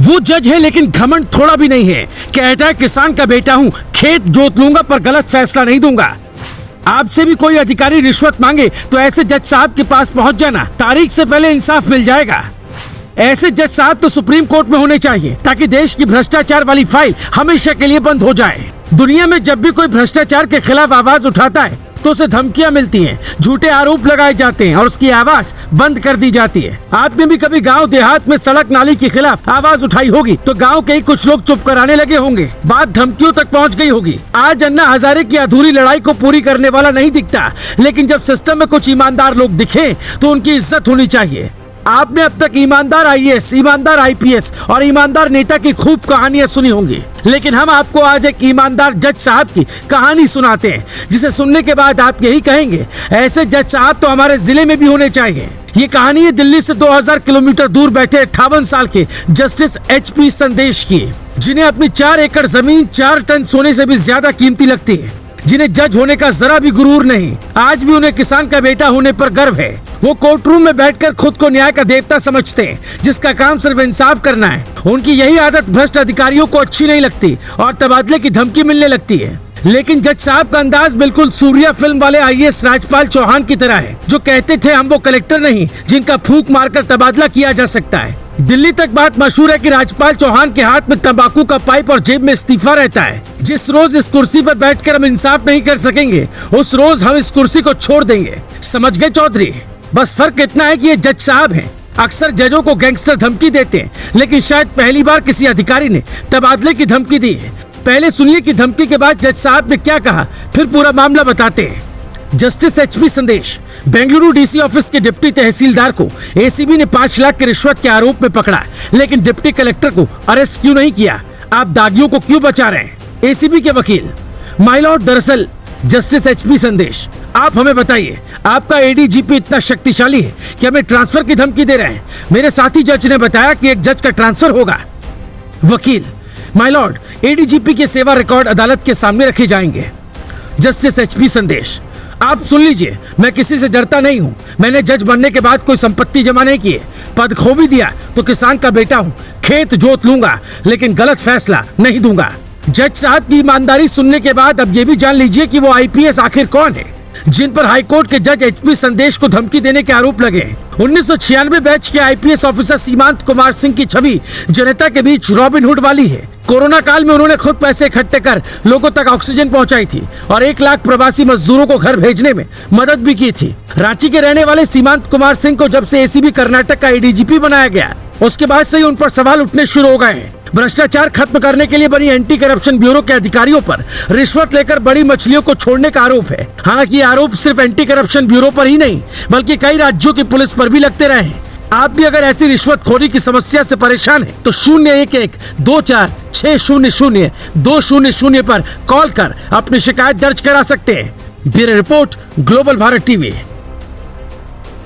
वो जज है लेकिन घमंड थोड़ा भी नहीं है। कहता है किसान का बेटा हूँ, खेत जोत लूंगा पर गलत फैसला नहीं दूंगा। आपसे भी कोई अधिकारी रिश्वत मांगे तो ऐसे जज साहब के पास पहुंच जाना, तारीख से पहले इंसाफ मिल जाएगा। ऐसे जज साहब तो सुप्रीम कोर्ट में होने चाहिए ताकि देश की भ्रष्टाचार वाली फाइल हमेशा के लिए बंद हो जाए। दुनिया में जब भी कोई भ्रष्टाचार के खिलाफ आवाज उठाता है तो उसे धमकियां मिलती हैं, झूठे आरोप लगाए जाते हैं और उसकी आवाज बंद कर दी जाती है। आपने भी कभी गांव देहात में सड़क नाली के खिलाफ आवाज उठाई होगी तो गांव के ही कुछ लोग चुप कराने लगे होंगे, बात धमकियों तक पहुंच गई होगी। आज अन्ना हजारे की अधूरी लड़ाई को पूरी करने वाला नहीं दिखता, लेकिन जब सिस्टम में कुछ ईमानदार लोग दिखे तो उनकी इज्जत होनी चाहिए। आपने अब तक ईमानदार आईएएस, ईमानदार आईपीएस और ईमानदार नेता की खूब कहानियां सुनी होंगी, लेकिन हम आपको आज एक ईमानदार जज साहब की कहानी सुनाते हैं, जिसे सुनने के बाद आप यही कहेंगे ऐसे जज साहब तो हमारे जिले में भी होने चाहिए। ये कहानी है दिल्ली से 2000 किलोमीटर दूर बैठे 58 साल के जस्टिस HP संदेश की, जिन्हें अपनी 4 एकड़ जमीन 4 टन सोने से भी ज्यादा कीमती लगती है, जिन्हें जज होने का जरा भी गुरूर नहीं। आज भी उन्हें किसान का बेटा होने पर गर्व है। वो कोर्ट रूम में बैठकर खुद को न्याय का देवता समझते हैं, जिसका काम सिर्फ इंसाफ करना है। उनकी यही आदत भ्रष्ट अधिकारियों को अच्छी नहीं लगती और तबादले की धमकी मिलने लगती है। लेकिन जज साहब का अंदाज बिल्कुल सूर्या फिल्म वाले IAS राजपाल चौहान की तरह है, जो कहते थे हम वो कलेक्टर नहीं जिनका फूंक मारकर तबादला किया जा सकता है। दिल्ली तक बात मशहूर है कि राजपाल चौहान के हाथ में तंबाकू का पाइप और जेब में इस्तीफा रहता है। जिस रोज इस कुर्सी पर बैठकर हम इंसाफ नहीं कर सकेंगे, उस रोज हम इस कुर्सी को छोड़ देंगे। समझ गए चौधरी? बस फर्क इतना है कि ये जज साहब हैं। अक्सर जजों को गैंगस्टर धमकी देते हैं, लेकिन शायद पहली बार किसी अधिकारी ने तबादले की धमकी दी है। पहले सुनिए कि धमकी के बाद जज साहब ने क्या कहा, फिर पूरा मामला बताते हैं। जस्टिस HP संदेश, बेंगलुरु DC ऑफिस के डिप्टी तहसीलदार को ACB ने 5 लाख के रिश्वत के आरोप में पकड़ा, लेकिन डिप्टी कलेक्टर को अरेस्ट क्यों नहीं किया? आप दागियों को क्यों बचा रहे हैं? ACB के वकील, माय लॉर्ड, दरअसल जस्टिस HP संदेश, आप हमें बताइए, आपका ADGP इतना शक्तिशाली है कि हमें ट्रांसफर की धमकी दे रहे हैं। मेरे साथी जज ने बताया कि एक जज का ट्रांसफर होगा। वकील, माय लॉर्ड, ADGP के सेवा रिकॉर्ड अदालत के सामने रखे जाएंगे। जस्टिस HP संदेश, आप सुन लीजिए, मैं किसी से डरता नहीं हूँ। मैंने जज बनने के बाद कोई संपत्ति जमा नहीं की है, पद खो भी दिया तो किसान का बेटा हूँ, खेत जोत लूंगा लेकिन गलत फैसला नहीं दूंगा। जज साहब की ईमानदारी सुनने के बाद अब ये भी जान लीजिए कि वो IPS आखिर कौन है, जिन पर हाईकोर्ट के जज HP संदेश को धमकी देने के आरोप लगे। 1996 बैच के IPS ऑफिसर सीमांत कुमार सिंह की छवि जनता के बीच रॉबिनहुड वाली है। कोरोना काल में उन्होंने खुद पैसे इकट्ठे कर लोगों तक ऑक्सीजन पहुंचाई थी और 1 लाख प्रवासी मजदूरों को घर भेजने में मदद भी की थी। रांची के रहने वाले सीमांत कुमार सिंह को जब से ACB कर्नाटक का ADGP बनाया गया, उसके बाद से ही उन पर सवाल उठने शुरू हो गए हैं। भ्रष्टाचार खत्म करने के लिए बनी एंटी करप्शन ब्यूरो के अधिकारियों पर रिश्वत लेकर बड़ी मछलियों को छोड़ने का आरोप है। हालांकि ये आरोप सिर्फ एंटी करप्शन ब्यूरो पर ही नहीं बल्कि कई राज्यों की पुलिस पर भी लगते रहे हैं। आप भी अगर ऐसी रिश्वतखोरी की समस्या से परेशान हैं तो 011-24-600-200 पर कॉल कर अपनी शिकायत दर्ज करा सकते हैं। Bureau report, global Bharat TV।